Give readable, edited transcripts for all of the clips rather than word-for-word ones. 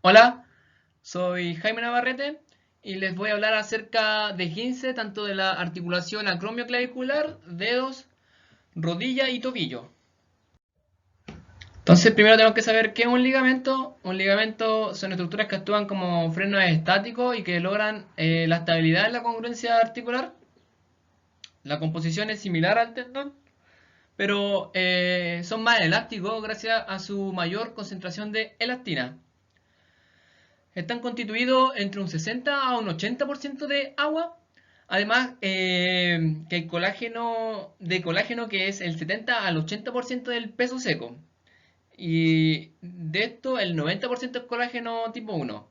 Hola, soy Jaime Navarrete y les voy a hablar acerca de 15, tanto de la articulación acromioclavicular, dedos, rodilla y tobillo. Entonces, primero tenemos que saber qué es un ligamento. Un ligamento son estructuras que actúan como frenos estáticos y que logran la estabilidad en la congruencia articular. La composición es similar al tendón, pero son más elásticos gracias a su mayor concentración de elastina. Están constituidos entre un 60 a un 80% de agua. Además, que el colágeno que es el 70 al 80% del peso seco. Y de esto, el 90% es colágeno tipo 1.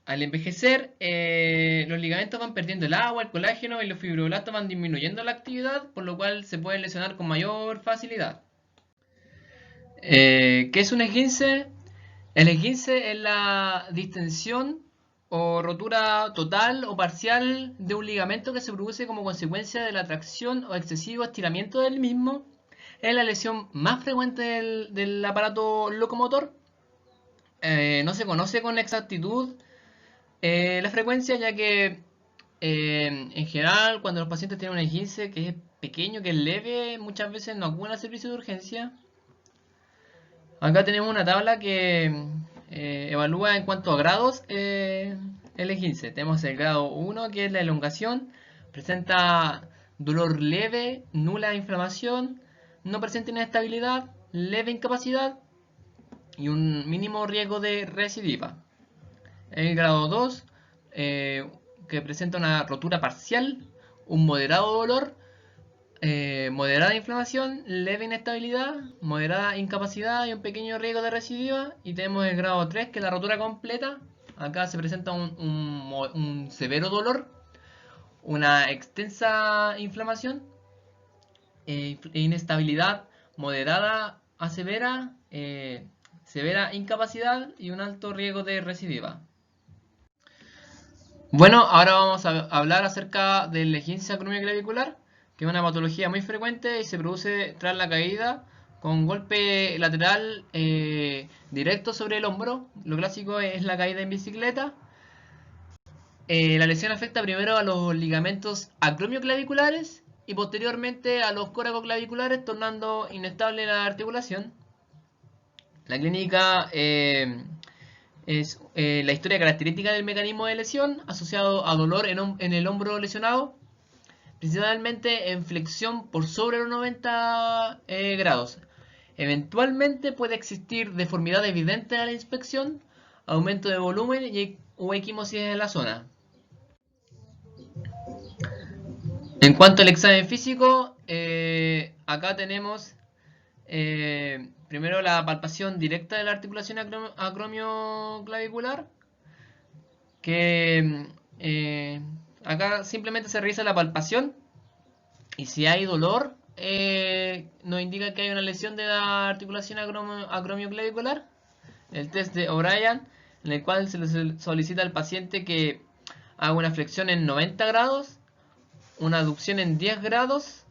Al envejecer, los ligamentos van perdiendo el agua, el colágeno y los fibroblastos van disminuyendo la actividad, por lo cual se pueden lesionar con mayor facilidad. ¿Qué es un esguince? El esguince es la distensión o rotura total o parcial de un ligamento que se produce como consecuencia de la tracción o excesivo estiramiento del mismo. Es la lesión más frecuente del aparato locomotor. No se conoce con exactitud la frecuencia, ya que en general cuando los pacientes tienen un esguince que es pequeño, que es leve, muchas veces no acuden al servicio de urgencia. Acá tenemos una tabla que evalúa en cuanto a grados el esguince. Tenemos el grado 1, que es la elongación, presenta dolor leve, nula inflamación, no presenta inestabilidad, leve incapacidad y un mínimo riesgo de recidiva. El grado 2, que presenta una rotura parcial, un moderado dolor, moderada inflamación, leve inestabilidad, moderada incapacidad y un pequeño riesgo de recidiva. Y tenemos el grado 3, que es la rotura completa. Acá se presenta un severo dolor, una extensa inflamación, inestabilidad moderada a severa, severa incapacidad y un alto riesgo de recidiva. Bueno, ahora vamos a hablar acerca del esguince acromioclavicular, que es una patología muy frecuente y se produce tras la caída con golpe lateral directo sobre el hombro. Lo clásico es la caída en bicicleta. La lesión afecta primero a los ligamentos acromioclaviculares y posteriormente a los coracoclaviculares, tornando inestable la articulación. La clínica es la historia característica del mecanismo de lesión asociado a dolor en el hombro lesionado, principalmente en flexión por sobre los 90 grados. Eventualmente puede existir deformidad evidente a la inspección, aumento de volumen o equimosis en la zona. En cuanto al examen físico, acá tenemos primero la palpación directa de la articulación acromioclavicular, que acá simplemente se realiza la palpación y si hay dolor nos indica que hay una lesión de la articulación acromioclavicular. El test de O'Brien, en el cual se le solicita al paciente que haga una flexión en 90 grados, una aducción en 10 grados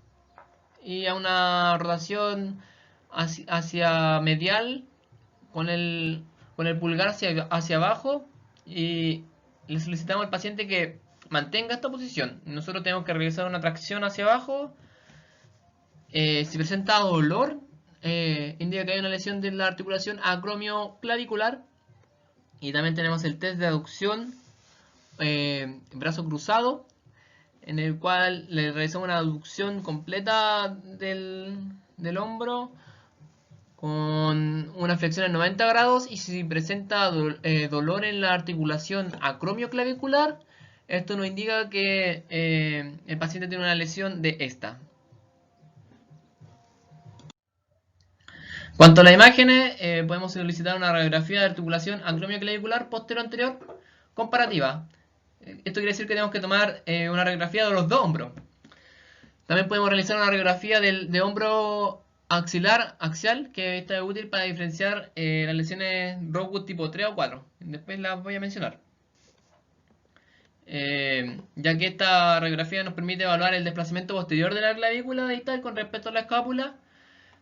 y a una rotación hacia medial con el pulgar hacia abajo, y le solicitamos al paciente que mantenga esta posición. Nosotros tenemos que realizar una tracción hacia abajo. Si presenta dolor, indica que hay una lesión de la articulación acromioclavicular. Y también tenemos el test de aducción, brazo cruzado, en el cual le realizamos una aducción completa del hombro con una flexión en 90 grados, y si presenta dolor en la articulación acromioclavicular, esto nos indica que el paciente tiene una lesión de esta. Cuanto a las imágenes, podemos solicitar una radiografía de articulación acromioclavicular posterior-anterior comparativa. Esto quiere decir que tenemos que tomar una radiografía de los dos hombros. También podemos realizar una radiografía de hombro axial, que esta es útil para diferenciar las lesiones Rosewood tipo 3 o 4. Después las voy a mencionar. Ya que esta radiografía nos permite evaluar el desplazamiento posterior de la clavícula distal con respecto a la escápula.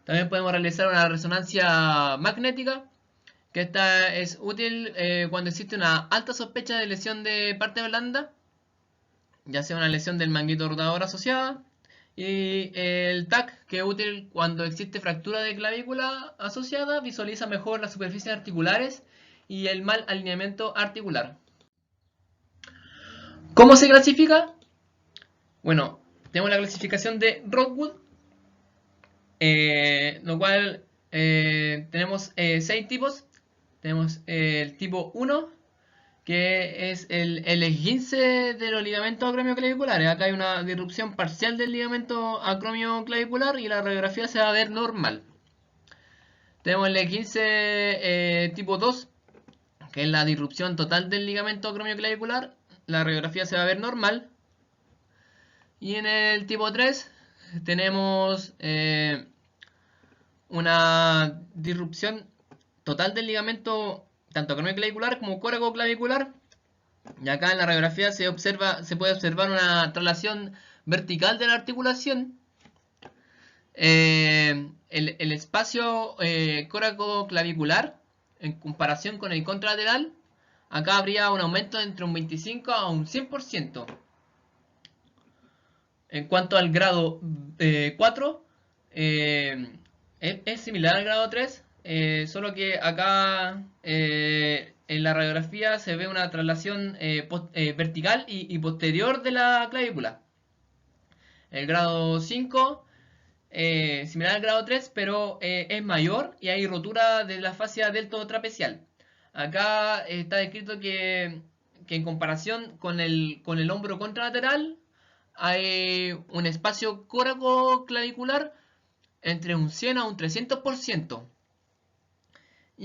También podemos realizar una resonancia magnética, que esta es útil cuando existe una alta sospecha de lesión de parte blanda, ya sea una lesión del manguito rotador asociada, y el TAC, que es útil cuando existe fractura de clavícula asociada, visualiza mejor las superficies articulares y el mal alineamiento articular. ¿Cómo se clasifica? Bueno, tenemos la clasificación de Rockwood, lo cual tenemos 6 tipos. Tenemos el tipo 1, que es el esguince de los ligamentos acromioclaviculares. Acá hay una disrupción parcial del ligamento acromioclavicular y la radiografía se va a ver normal. Tenemos el esguince tipo 2, que es la disrupción total del ligamento acromioclavicular. La radiografía se va a ver normal. Y en el tipo 3 tenemos una disrupción total del ligamento tanto acromioclavicular como coracoclavicular. Y acá en la radiografía se puede observar una traslación vertical de la articulación. El espacio coracoclavicular en comparación con el contralateral, acá habría un aumento entre un 25 a un 100%. En cuanto al grado 4, es similar al grado 3, solo que acá en la radiografía se ve una traslación vertical y posterior de la clavícula. El grado 5, similar al grado 3, pero es mayor y hay rotura de la fascia deltotrapecial. Acá está descrito que en comparación con el hombro contralateral, hay un espacio coracoclavicular entre un 100 a un 300%.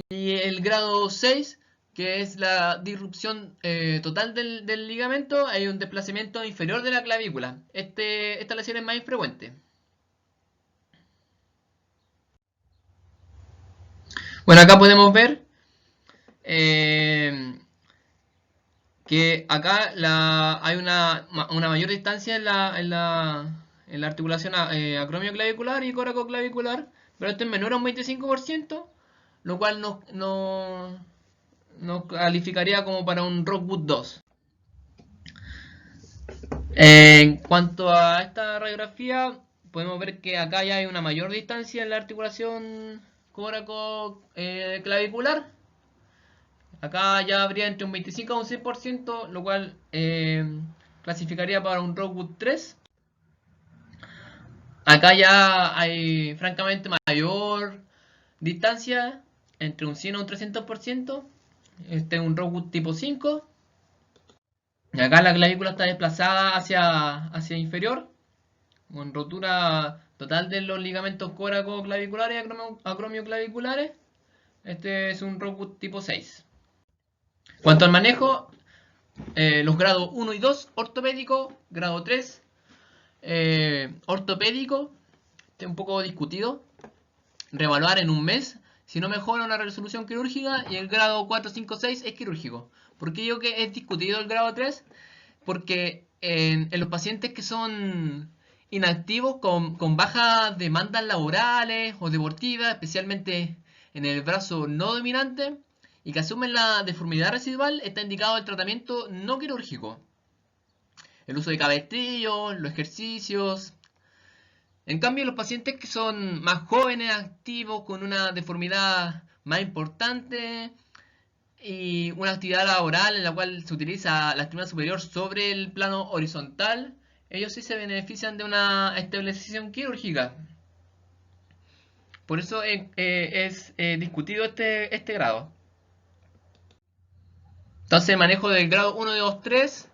Y el grado 6, que es la disrupción total del ligamento, hay un desplazamiento inferior de la clavícula. Esta lesión es más infrecuente. Bueno, acá podemos ver que acá hay una mayor distancia en la articulación acromioclavicular y coracoclavicular, pero esto es menor a un 25%, lo cual nos calificaría como para un Rockwood 2. En cuanto a esta radiografía, podemos ver que acá ya hay una mayor distancia en la articulación coracoclavicular. Acá ya habría entre un 25 a un 6%, lo cual clasificaría para un Rockwood 3. Acá ya hay francamente mayor distancia, entre un 100 a un 300%. Este es un Rockwood tipo 5. Y acá la clavícula está desplazada hacia inferior, con rotura total de los ligamentos coracoclaviculares y acromioclaviculares. Este es un Rockwood tipo 6. Cuanto al manejo, los grados 1 y 2, ortopédico, grado 3, ortopédico, este es un poco discutido, reevaluar en un mes, si no mejora una resolución quirúrgica, y el grado 4, 5, 6 es quirúrgico. ¿Por qué digo que es discutido el grado 3? Porque en los pacientes que son inactivos con bajas demandas laborales o deportivas, especialmente en el brazo no dominante, y que asumen la deformidad residual, está indicado el tratamiento no quirúrgico. El uso de cabestrillos, los ejercicios. En cambio, los pacientes que son más jóvenes, activos, con una deformidad más importante y una actividad laboral en la cual se utiliza la extremidad superior sobre el plano horizontal, ellos sí se benefician de una estabilización quirúrgica. Por eso es discutido este grado. Entonces, manejo del grado 1, 2, 3.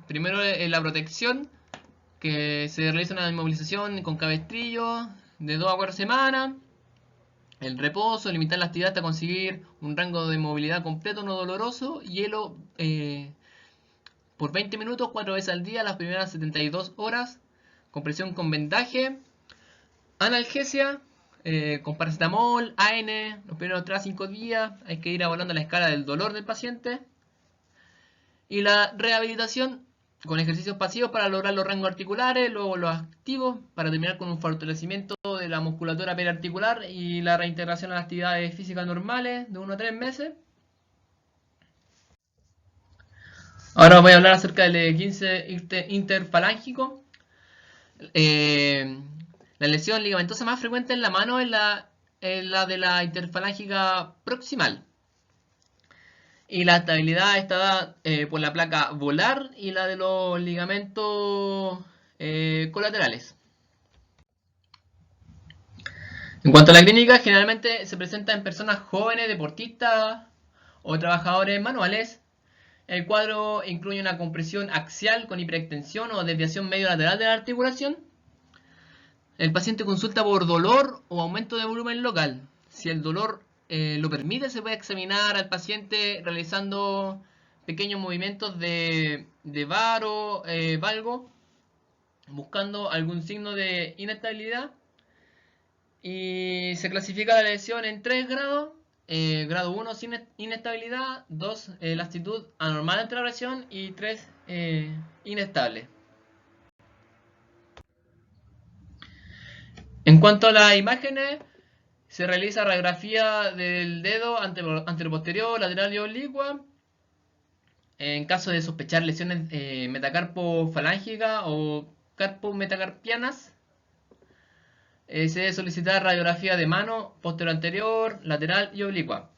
Primero la protección, que se realiza una inmovilización con cabestrillo de 2 a 4 semanas. El reposo, limitar la actividad hasta conseguir un rango de movilidad completo, no doloroso. Hielo por 20 minutos, 4 veces al día, las primeras 72 horas. Compresión con vendaje. Analgesia. Con paracetamol, AN, los primeros 3 a 5 días, hay que ir evaluando la escala del dolor del paciente. Y la rehabilitación con ejercicios pasivos para lograr los rangos articulares, luego los activos para terminar con un fortalecimiento de la musculatura periarticular y la reintegración a las actividades físicas normales de 1 a 3 meses. Ahora voy a hablar acerca del E15 interfalángico. La lesión ligamentosa más frecuente en la mano es la de la interfalángica proximal. Y la estabilidad está dada por la placa volar y la de los ligamentos colaterales. En cuanto a la clínica, generalmente se presenta en personas jóvenes, deportistas o trabajadores manuales. El cuadro incluye una compresión axial con hiperextensión o desviación medio lateral de la articulación. El paciente consulta por dolor o aumento de volumen local. Si el dolor lo permite, se puede examinar al paciente realizando pequeños movimientos de varo, valgo, buscando algún signo de inestabilidad. Y se clasifica la lesión en 3 grados. Grado 1 sin inestabilidad, 2 latitud anormal entre la presión y 3 inestable. En cuanto a las imágenes, se realiza radiografía del dedo anteroposterior, lateral y oblicua. En caso de sospechar lesiones metacarpofalángicas o carpometacarpianas, se debe solicitar radiografía de mano, posterior anterior, lateral y oblicua.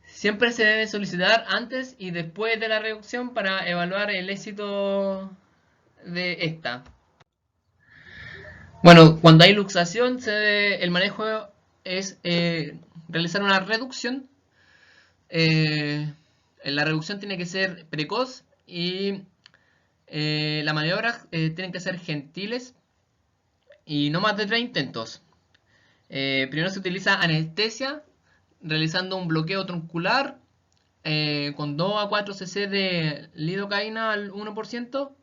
Siempre se debe solicitar antes y después de la reducción para evaluar el éxito de esta. Bueno, cuando hay luxación, el manejo es realizar una reducción. La reducción tiene que ser precoz y las maniobras tienen que ser gentiles y no más de 3 intentos. Primero se utiliza anestesia, realizando un bloqueo truncular con 2 a 4 cc de lidocaína al 1%.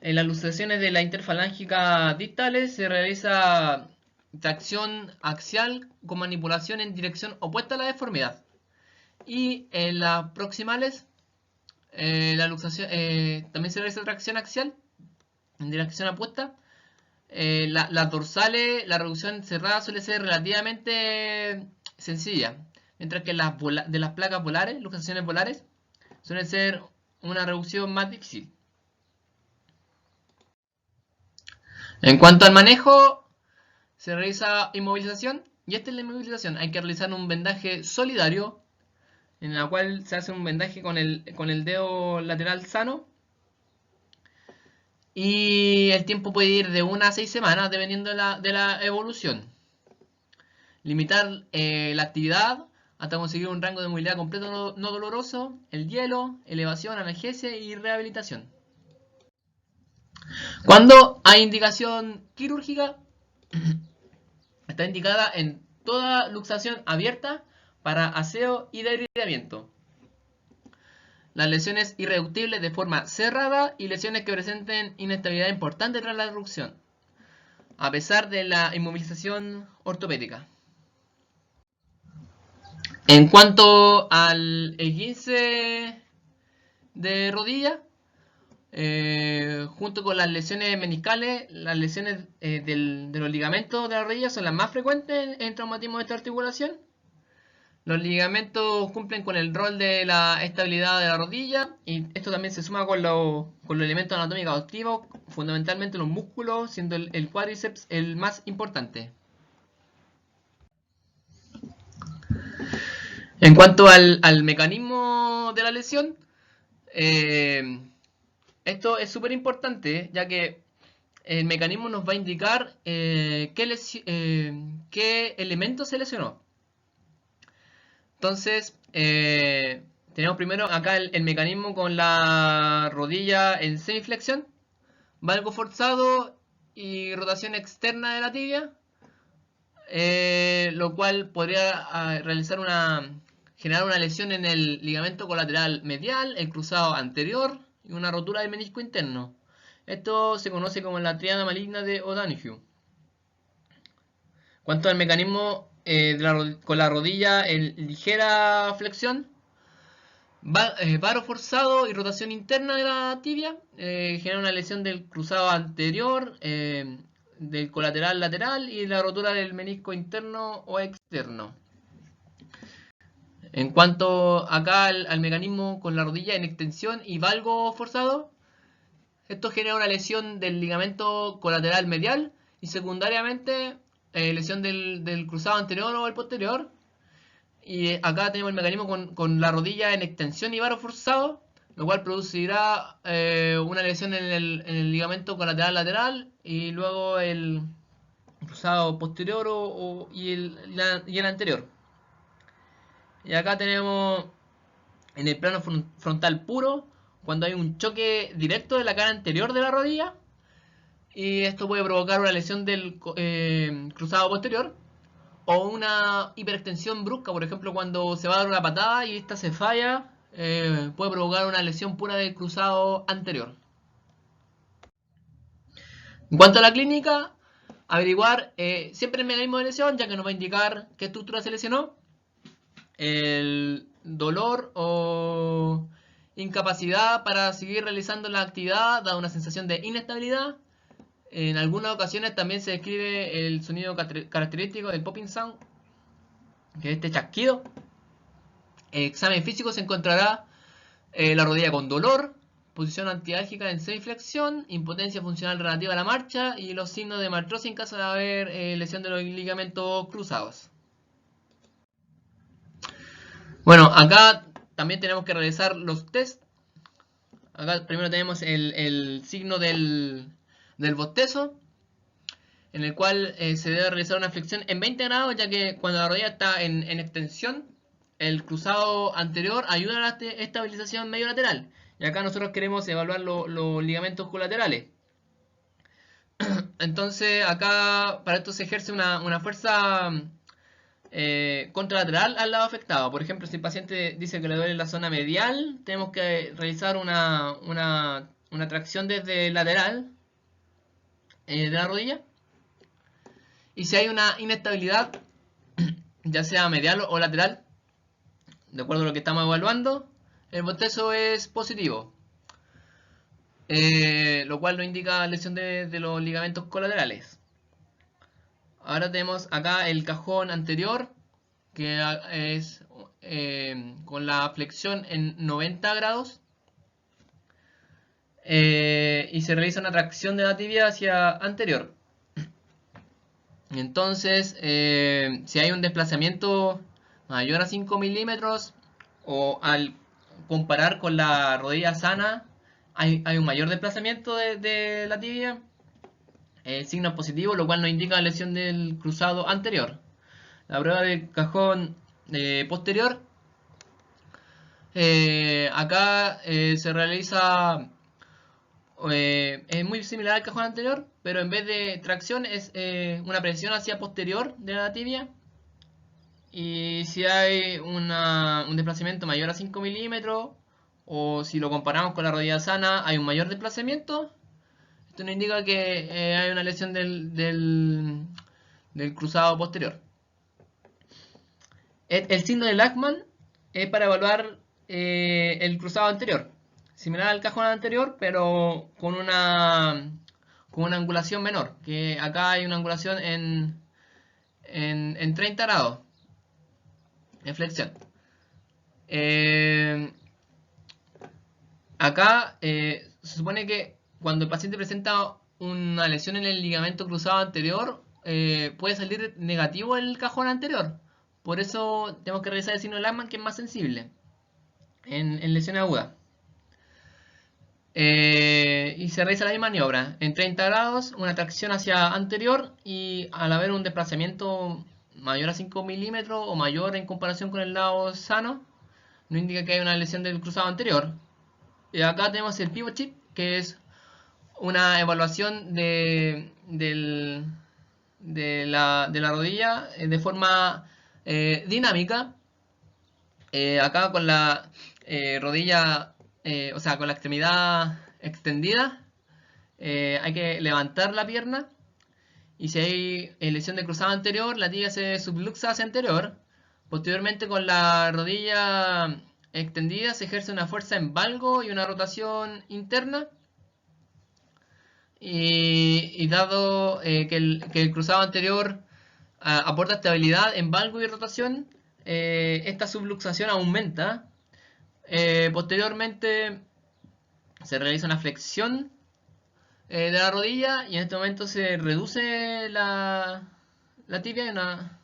En las luxaciones de la interfalángica distales se realiza tracción axial con manipulación en dirección opuesta a la deformidad. Y en las proximales la luxación, también se realiza tracción axial en dirección opuesta. Las dorsales, la reducción cerrada suele ser relativamente sencilla, mientras que de las placas polares, luxaciones polares, suele ser una reducción más difícil. En cuanto al manejo, se realiza inmovilización, y esta es la inmovilización. Hay que realizar un vendaje solidario, en la cual se hace un vendaje con el dedo lateral sano, y el tiempo puede ir de 1 a 6 semanas, dependiendo de la evolución. Limitar la actividad hasta conseguir un rango de movilidad completo no doloroso, el hielo, elevación, analgesia y rehabilitación. Cuando hay indicación quirúrgica, está indicada en toda luxación abierta para aseo y debridamiento. Las lesiones irreductibles de forma cerrada y lesiones que presenten inestabilidad importante tras la reducción, a pesar de la inmovilización ortopédica. En cuanto al E15 de rodilla, junto con las lesiones meniscales, las lesiones de los ligamentos de la rodilla son las más frecuentes en traumatismo de esta articulación. Los ligamentos cumplen con el rol de la estabilidad de la rodilla, y esto también se suma con los elementos anatómicos activos, fundamentalmente los músculos, siendo el cuádriceps el más importante. En cuanto al mecanismo de la lesión, esto es súper importante, ya que el mecanismo nos va a indicar qué elemento se lesionó. Entonces, tenemos primero acá el mecanismo con la rodilla en semiflexión, valgo forzado y rotación externa de la tibia, lo cual podría generar una lesión en el ligamento colateral medial, el cruzado anterior y una rotura del menisco interno. Esto se conoce como la tríada maligna de O'Donoghue. Cuanto al mecanismo con la rodilla en ligera flexión, Varo forzado y rotación interna de la tibia genera una lesión del cruzado anterior, del colateral lateral y la rotura del menisco interno o externo. En cuanto acá al mecanismo con la rodilla en extensión y valgo forzado, esto genera una lesión del ligamento colateral medial y secundariamente lesión del cruzado anterior o el posterior. Y acá tenemos el mecanismo con la rodilla en extensión y varo forzado, lo cual producirá una lesión en el ligamento colateral lateral y luego el cruzado posterior y el anterior. Y acá tenemos en el plano frontal puro, cuando hay un choque directo de la cara anterior de la rodilla, y esto puede provocar una lesión del cruzado posterior o una hiperextensión brusca, por ejemplo cuando se va a dar una patada y esta se falla, puede provocar una lesión pura del cruzado anterior. En cuanto a la clínica, averiguar siempre el mecanismo de lesión, ya que nos va a indicar qué estructura se lesionó, el dolor o incapacidad para seguir realizando la actividad, da una sensación de inestabilidad. En algunas ocasiones también se describe el sonido característico del popping sound, que es este chasquido. En examen físico se encontrará la rodilla con dolor, posición antiálgica en semiflexión, impotencia funcional relativa a la marcha y los signos de artrosis en caso de haber lesión de los ligamentos cruzados. Bueno, acá también tenemos que realizar los test. Acá primero tenemos el signo del bostezo, en el cual se debe realizar una flexión en 20 grados, ya que cuando la rodilla está en extensión, el cruzado anterior ayuda a la estabilización medio lateral. Y acá nosotros queremos evaluar los ligamentos colaterales. Entonces acá para esto se ejerce una fuerza contralateral al lado afectado. Por ejemplo, si el paciente dice que le duele la zona medial, tenemos que realizar una tracción desde lateral de la rodilla. Y si hay una inestabilidad, ya sea medial o lateral, de acuerdo a lo que estamos evaluando, el bostezo es positivo, lo cual nos indica lesión de los ligamentos colaterales. Ahora tenemos acá el cajón anterior, que es con la flexión en 90 grados, y se realiza una tracción de la tibia hacia anterior. Entonces, si hay un desplazamiento mayor a 5 milímetros o al comparar con la rodilla sana hay un mayor desplazamiento de la tibia, el signo es positivo, lo cual nos indica lesión del cruzado anterior. La prueba del cajón posterior, acá se realiza, es muy similar al cajón anterior, pero en vez de tracción es una presión hacia posterior de la tibia. Y si hay un desplazamiento mayor a 5 milímetros, o si lo comparamos con la rodilla sana, hay un mayor desplazamiento, esto nos indica que hay una lesión del cruzado posterior. El signo de Lachman es para evaluar el cruzado anterior, similar al cajón anterior, pero con una angulación menor, que acá hay una angulación en 30 grados en flexión. Acá se supone que cuando el paciente presenta una lesión en el ligamento cruzado anterior, puede salir negativo el cajón anterior. Por eso tenemos que revisar el signo de Lachman, que es más sensible en lesiones agudas. Y se realiza la misma maniobra. En 30 grados, una tracción hacia anterior, y al haber un desplazamiento mayor a 5 milímetros o mayor en comparación con el lado sano, no indica que hay una lesión del cruzado anterior. Y acá tenemos el pivot chip, que es una evaluación de la rodilla de forma dinámica. Acá con la rodilla, o sea, con la extremidad extendida, hay que levantar la pierna. Y si hay lesión de cruzado anterior, la tibia se subluxa hacia anterior. Posteriormente, con la rodilla extendida se ejerce una fuerza en valgo y una rotación interna. Y dado que el cruzado anterior aporta estabilidad en valgo y rotación, esta subluxación aumenta. Posteriormente se realiza una flexión de la rodilla y en este momento se reduce la tibia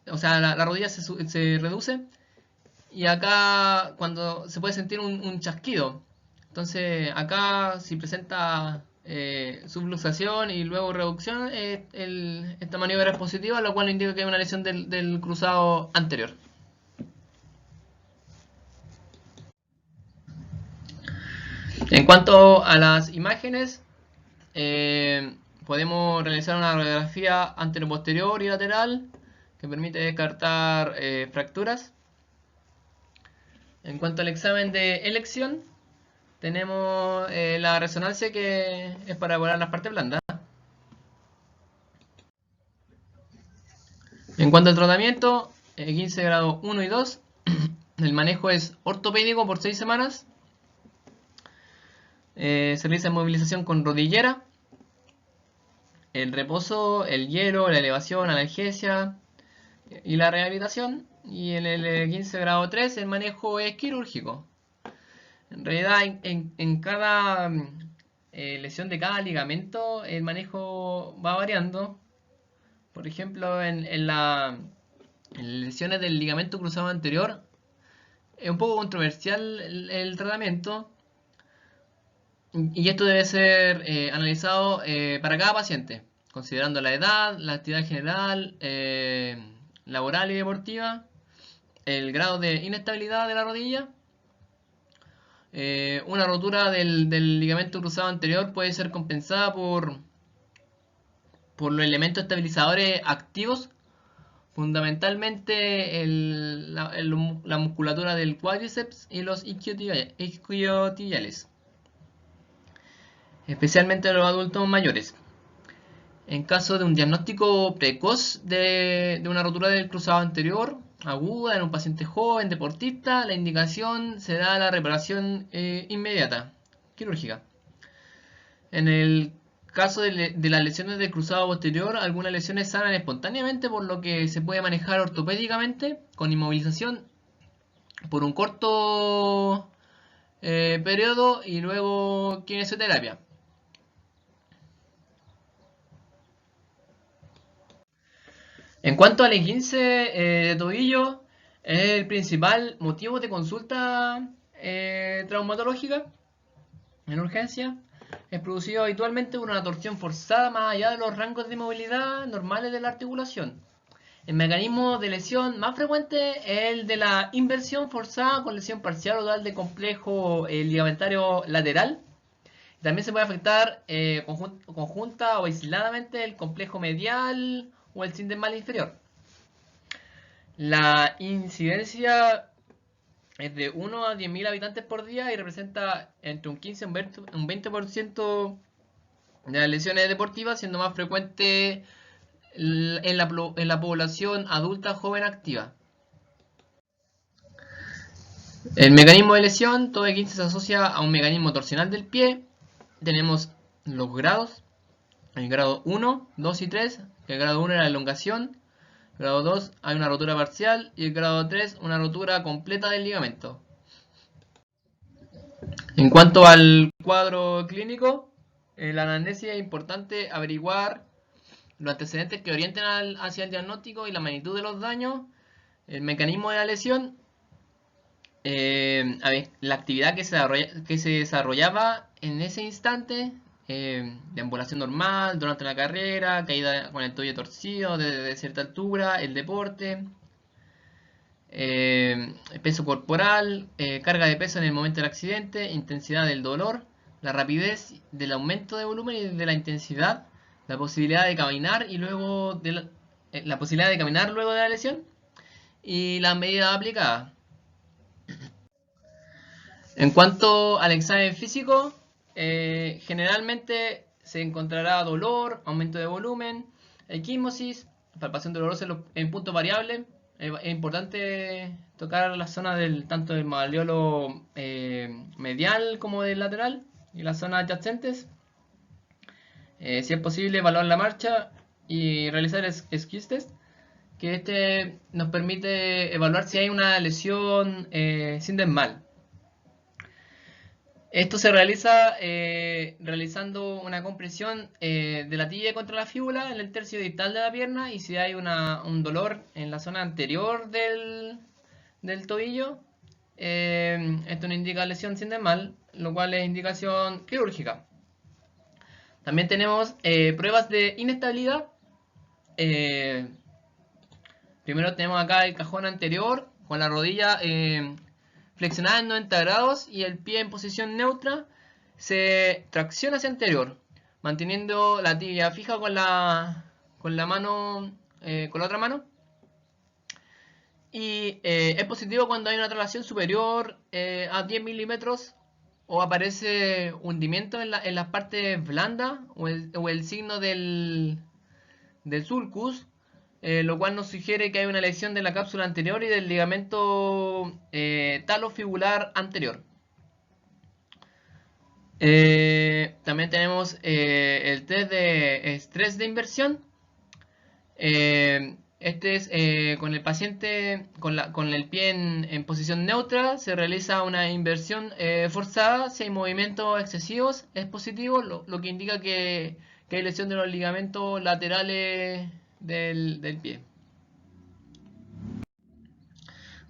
o sea, la rodilla se reduce y acá cuando se puede sentir un chasquido. Entonces acá si presenta subluxación y luego reducción, esta maniobra es positiva, lo cual indica que hay una lesión del cruzado anterior. En cuanto a las imágenes, podemos realizar una radiografía anteroposterior y lateral que permite descartar fracturas. En cuanto al examen de elección, tenemos la resonancia, que es para evaluar las partes blandas. En cuanto al tratamiento, 15 grado 1 y 2, el manejo es ortopédico por 6 semanas. Se realiza movilización con rodillera, el reposo, el hielo, la elevación, analgesia y la rehabilitación. Y en el 15 grado 3 el manejo es quirúrgico. En realidad en cada lesión de cada ligamento el manejo va variando. Por ejemplo, en las lesiones del ligamento cruzado anterior es un poco controversial el tratamiento. Y esto debe ser analizado para cada paciente, considerando la edad, la actividad general, laboral y deportiva, el grado de inestabilidad de la rodilla. Una rotura del ligamento cruzado anterior puede ser compensada por los elementos estabilizadores activos, fundamentalmente la musculatura del cuádriceps y los isquiotibiales, especialmente en los adultos mayores. En caso de un diagnóstico precoz de una rotura del cruzado anterior aguda en un paciente joven, deportista, la indicación se da a la reparación inmediata, quirúrgica. En el caso de las lesiones del cruzado posterior, algunas lesiones sanan espontáneamente, por lo que se puede manejar ortopédicamente con inmovilización por un corto periodo y luego kinesioterapia. En cuanto al E15 de tobillo, es el principal motivo de consulta traumatológica en urgencia. Es producido habitualmente por una torsión forzada más allá de los rangos de movilidad normales de la articulación. El mecanismo de lesión más frecuente es el de la inversión forzada con lesión parcial o total de complejo ligamentario lateral. También se puede afectar conjunta o aisladamente el complejo medial o el sindesmal inferior. La incidencia es de 1 a 10.000 habitantes por día y representa entre un 15 y un 20% de las lesiones deportivas, siendo más frecuente en la población adulta joven activa. El mecanismo de lesión, todo E15 se asocia a un mecanismo torsional del pie. Tenemos los grados, el grado 1, 2 y 3. El grado 1 es la elongación, el grado 2 hay una rotura parcial y el grado 3 una rotura completa del ligamento. En cuanto al cuadro clínico, en la anamnesis es importante averiguar los antecedentes que orienten hacia el diagnóstico y la magnitud de los daños, el mecanismo de la lesión, la actividad que se desarrollaba en ese instante, deambulación normal, durante la carrera, caída con el tobillo torcido desde cierta altura, el deporte, peso corporal, carga de peso en el momento del accidente, intensidad del dolor, la rapidez del aumento de volumen y de la intensidad, la posibilidad de caminar y luego la posibilidad de caminar luego de la lesión y las medidas aplicadas. En cuanto al examen físico, generalmente se encontrará dolor, aumento de volumen, equimosis, palpación dolorosa en puntos variables, Es importante tocar la zona tanto del malleolo medial como del lateral y las zonas adyacentes. Si es posible, evaluar la marcha y realizar squeeze test, que este nos permite evaluar si hay una lesión sin desmal. Esto se realiza realizando una compresión de la tibia contra la fíbula en el tercio distal de la pierna, y si hay un dolor en la zona anterior del tobillo, esto nos indica lesión sin desmal, lo cual es indicación quirúrgica. También tenemos pruebas de inestabilidad. Primero tenemos acá el cajón anterior con la rodilla flexionada en 90 grados y el pie en posición neutra. Se tracciona hacia anterior, manteniendo la tibia fija con la mano, con la otra mano. Y es positivo cuando hay una traslación superior a 10 milímetros o aparece hundimiento en las partes blandas o el signo del sulcus, lo cual nos sugiere que hay una lesión de la cápsula anterior y del ligamento talofibular anterior. También tenemos el test de estrés de inversión. Este es con el paciente con el pie en posición neutra. Se realiza una inversión forzada. Si hay movimientos excesivos es positivo, lo que indica que hay lesión de los ligamentos laterales del pie.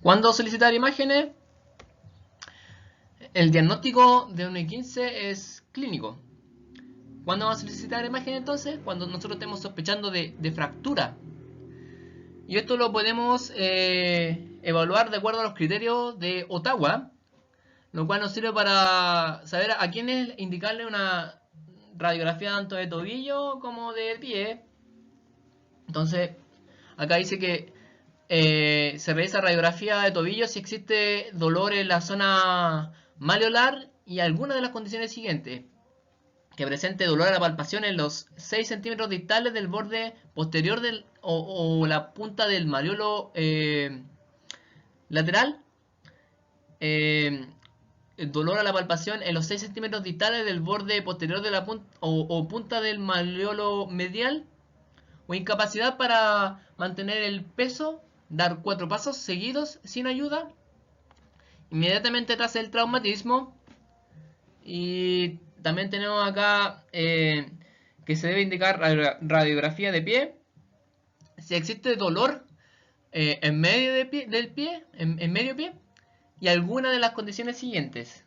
¿Cuándo solicitar imágenes? El diagnóstico de un E15 es clínico. ¿Cuándo vamos a solicitar imágenes entonces? Cuando nosotros estemos sospechando de fractura. Y esto lo podemos evaluar de acuerdo a los criterios de Ottawa, lo cual nos sirve para saber a quiénes indicarle una radiografía tanto de tobillo como de pie. Entonces, acá dice que se realiza radiografía de tobillo si existe dolor en la zona malleolar y alguna de las condiciones siguientes: que presente dolor a la palpación en los 6 centímetros distales del borde posterior o la punta del malleolo lateral, dolor a la palpación en los 6 centímetros distales del borde posterior de la punta del malleolo medial, o incapacidad para mantener el peso, dar 4 pasos seguidos sin ayuda, inmediatamente tras el traumatismo. Y también tenemos acá que se debe indicar radiografía de pie si existe dolor en medio del pie, en medio pie, y alguna de las condiciones siguientes: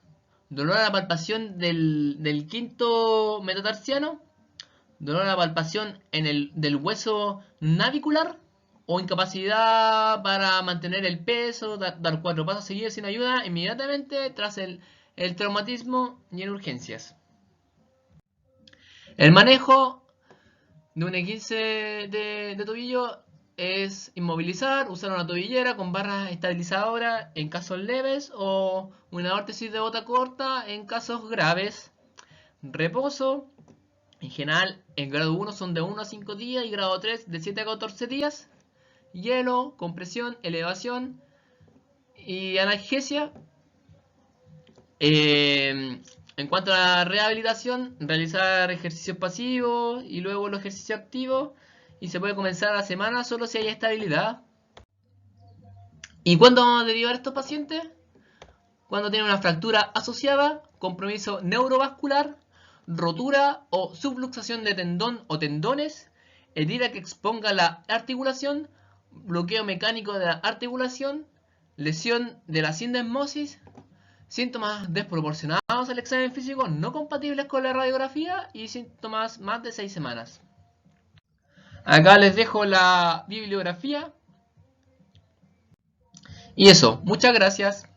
dolor a la palpación del quinto metatarsiano, dolor a la palpación del hueso navicular, o incapacidad para mantener el peso, dar 4 pasos seguidos sin ayuda inmediatamente tras el traumatismo y en urgencias. El manejo de un E15 de tobillo es inmovilizar, usar una tobillera con barras estabilizadoras en casos leves o una órtesis de bota corta en casos graves. Reposo, en general en grado 1 son de 1 a 5 días y grado 3 de 7 a 14 días. Hielo, compresión, elevación y analgesia. En cuanto a la rehabilitación, realizar ejercicios pasivos y luego los ejercicios activos, y se puede comenzar a la semana solo si hay estabilidad. ¿Y cuándo vamos a derivar a estos pacientes? Cuando tienen una fractura asociada, compromiso neurovascular, rotura o subluxación de tendón o tendones, herida que exponga la articulación, bloqueo mecánico de la articulación, lesión de la sindesmosis, síntomas desproporcionados al examen físico no compatibles con la radiografía y síntomas más de 6 semanas. Acá les dejo la bibliografía. Y eso, muchas gracias.